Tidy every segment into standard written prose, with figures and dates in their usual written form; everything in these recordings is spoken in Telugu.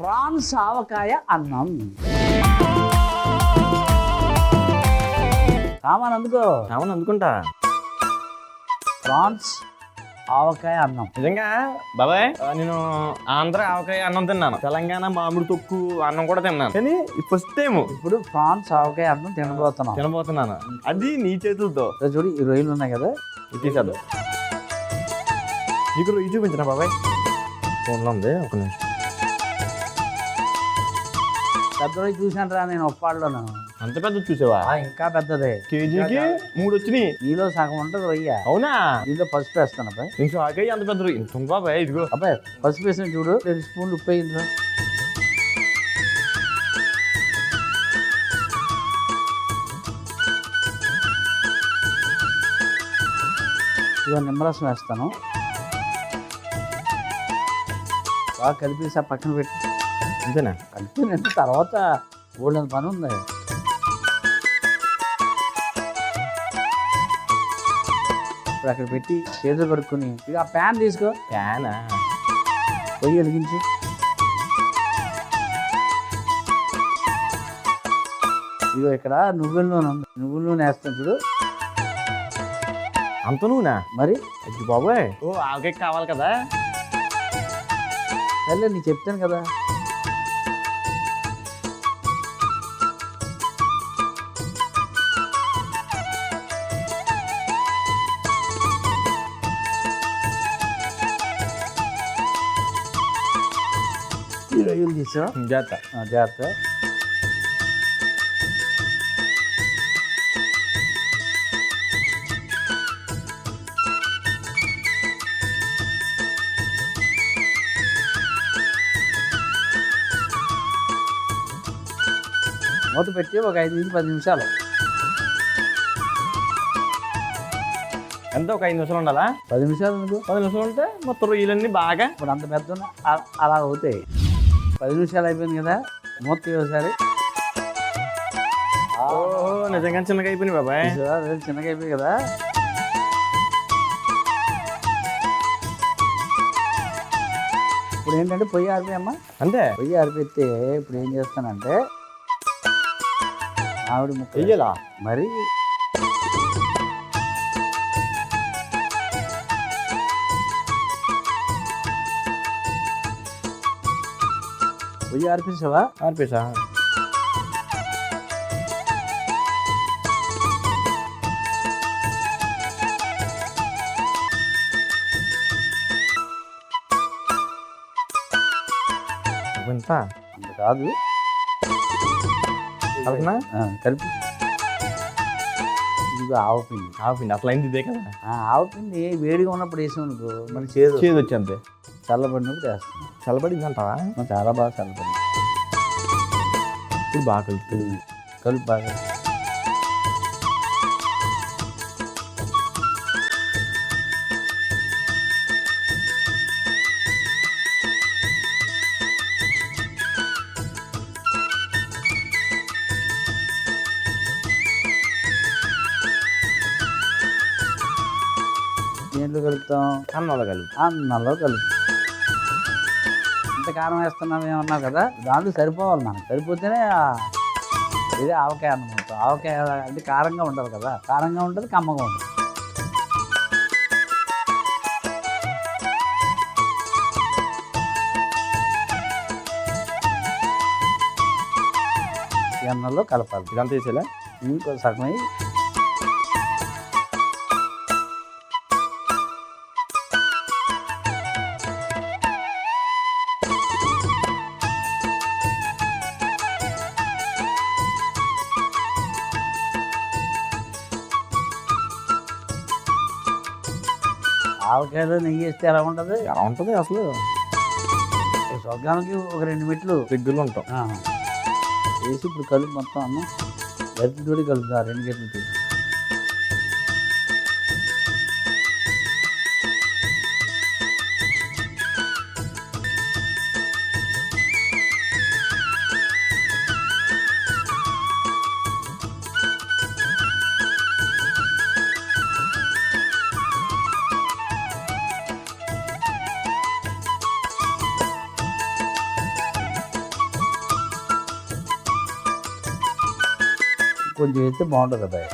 ప్రాన్స్ ఆవకాయ అన్నం. సామాన్ అందుకో. సామాన్ అందుకుంటా. ప్రాన్స్ ఆవకాయ అన్నం. నిజంగా బాబాయ్, నేను ఆంధ్ర ఆవకాయ అన్నం తిన్నాను, తెలంగాణ మామిడి తొక్కు అన్నం కూడా తిన్నాను, కానీ ఫస్ట్ టైం ఇప్పుడు ప్రాన్స్ ఆవకాయ అన్నం తినబోతున్నాను. అది నీ చేతులతో. చూడు, ఈ రొయ్యలు ఉన్నాయి కదా, తీసేద్దాం. నీకు రొయ్యి చూపించిన బాబాయ్, ఫోన్లో ఉంది, ఒక నిమిషం. పెద్ద రొయ్యి చూసాను రా నేను ఒప్పాడులోను. అంత పెద్ద చూసావా? ఇంకా పెద్దదే, కేజీకి 3 వచ్చినాయి. నీలో సగం ఉంటుంది రొయ్య. అవునా? దీంట్లో పసుపు వేస్తాను అబ్బాయి. నేను ఆకాయ అంత పెద్ద రొయ్యి ఇంత బాబాయ్. ఇదిగో అబ్బాయి, పసుపు వేసిన చూడు, 2 స్పూన్లు ఉప్పు వేయించు. ఇదిగో నిమ్మరసం వేస్తాను, బాగా కలిపేసి పక్కన పెట్టి. అంతేనా? కలిపి తర్వాత ఊళ్ళని పని ఉంది. ఇప్పుడు అక్కడ పెట్టి చేతులు కడుక్కొని ఇక ఆ ప్యాన్ తీసుకో. ప్యానా? పొయ్యి వెలిగించి ఇదిగో ఇక్కడ నువ్వుల నూనె ఉంది, నువ్వుల నూనె వేస్తాను చూడు. అంత నూనె మరి అయ్యి బాబాయ్. ఓ ఆవకాయ కావాలి కదా. సర్లే, నీకు చెప్తాను కదా. ఈ రొయ్యలు తీసా జాగ్రత్త. జాగ్రత్త. మూత పెట్టి ఒక 5-10 నిమిషాలు. ఎంత? ఒక 5 నిమిషాలు ఉండాలా? 10 నిమిషాలు ఎందుకు? 10 నిమిషాలు ఉంటే మొత్తం రొయ్యలన్నీ బాగా ఇప్పుడు అంత పెద్ద అలా అవుతాయి. 10 నిమిషాలు అయిపోయింది కదా, మూత ఒకసారి. ఓహో, నిజంగా చిన్నగా అయిపోయినాయి బాబాయ్. చిన్నగా అయిపోయి కదా. ఇప్పుడు ఏంటంటే పొయ్యి ఆరిపోయమ్మా. అంతే? పొయ్యి ఆరిపోతే ఇప్పుడు ఏం చేస్తానంటే ఆవిడ ముక్క వెయ్యాలా మరి. పొయ్యి ఆర్పించావా? ఆర్పేసా? ఎంత? అంత కాదు, అవునా? కలిపి. ఇదిగో ఆవపిండి. ఆపిండి అట్లా అయింది ఇదే కదా. ఆవపిండి వేడిగా ఉన్నప్పుడు వేసాం అనుకో మన చేదు వచ్చి అంతే. చల్లబడినప్పుడు వేస్తాం. చల్లబడింది అంటావా? చాలా బాగా చల్లబడింది. ఇప్పుడు బాగా కలుపుతుంది. కలుపు బాగా. దేంట్లో కలుపుతాం? అన్నంలో కలుపు. అన్నంలో కలుపు. ఇంత కారం వేస్తున్నాం ఏమన్నావు కదా, దాంట్లో సరిపోవాలి మనకు. సరిపోతేనే ఇదే ఆవకాయ అన్నం అవుతాం. ఆవకాయ అంటే కారంగా ఉండాలి కదా, కారంగా ఉంటుంది, కమ్మగా ఉంటుంది. ఈ అన్నంలో కలపాలి. ఇదంతా వేసేలా ఇంకో సగమై ఆవకాయలో నెయ్యి వేస్తే ఎలా ఉంటుంది? ఎలా ఉంటుంది అసలు? స్వర్గానికి ఒక 2 మెట్లు దగ్గరలో ఉంటాం. వేసి ఇప్పుడు కలుపు మొత్తం అన్నం గరిటెతోటి కలుపుతా, 2 గంటలతో. ఇంకొంచెం వేస్తే బాగుంటుంది అబ్బాయి.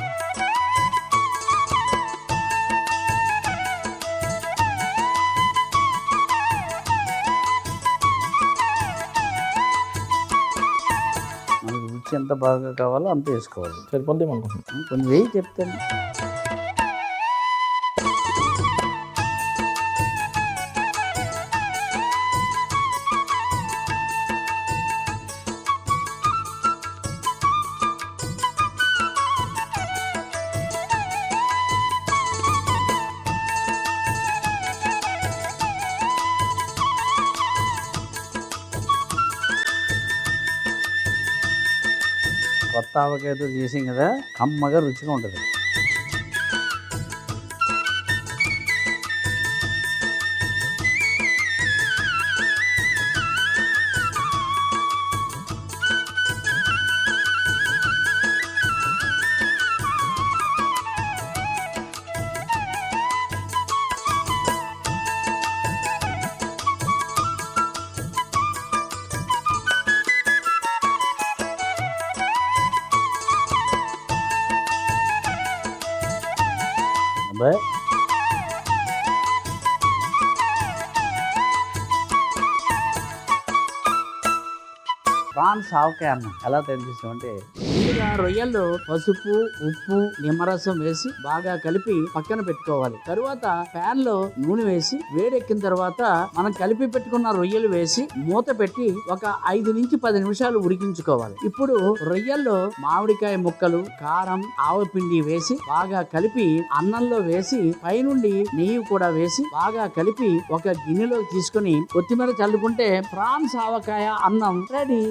మనకు రుచి ఎంత బాగా కావాలో అంత వేసుకోవాలి. సరిపోద్దేమో అనుకుంటున్నాను. కొంచెం వేయి చెప్తాను. కొత్త ఆవకాయతో చేసాం కదా, కమ్మగా రుచిగా ఉంటుంది. అబ్బాయి ప్రాన్స్ ఆవకాయ అన్నం ఎలా తయారు చేసామంటే, ముందుగా రొయ్యల్లో పసుపు, ఉప్పు, నిమ్మరసం వేసి బాగా కలిపి పక్కన పెట్టుకోవాలి. తరువాత ప్యాన్ లో నూనె వేసి వేడెక్కిన తర్వాత మనం కలిపి పెట్టుకున్న రొయ్యలు వేసి మూత పెట్టి ఒక 5 నుంచి 10 నిమిషాలు ఉడికించుకోవాలి. ఇప్పుడు రొయ్యల్లో మామిడికాయ ముక్కలు, కారం, ఆవపిండి వేసి బాగా కలిపి అన్నంలో వేసి పైనుండి నెయ్యి కూడా వేసి బాగా కలిపి ఒక గిన్నెలో తీసుకుని కొత్తిమీర చల్లుకుంటే ప్రాన్స్ ఆవకాయ అన్నం రెడీ.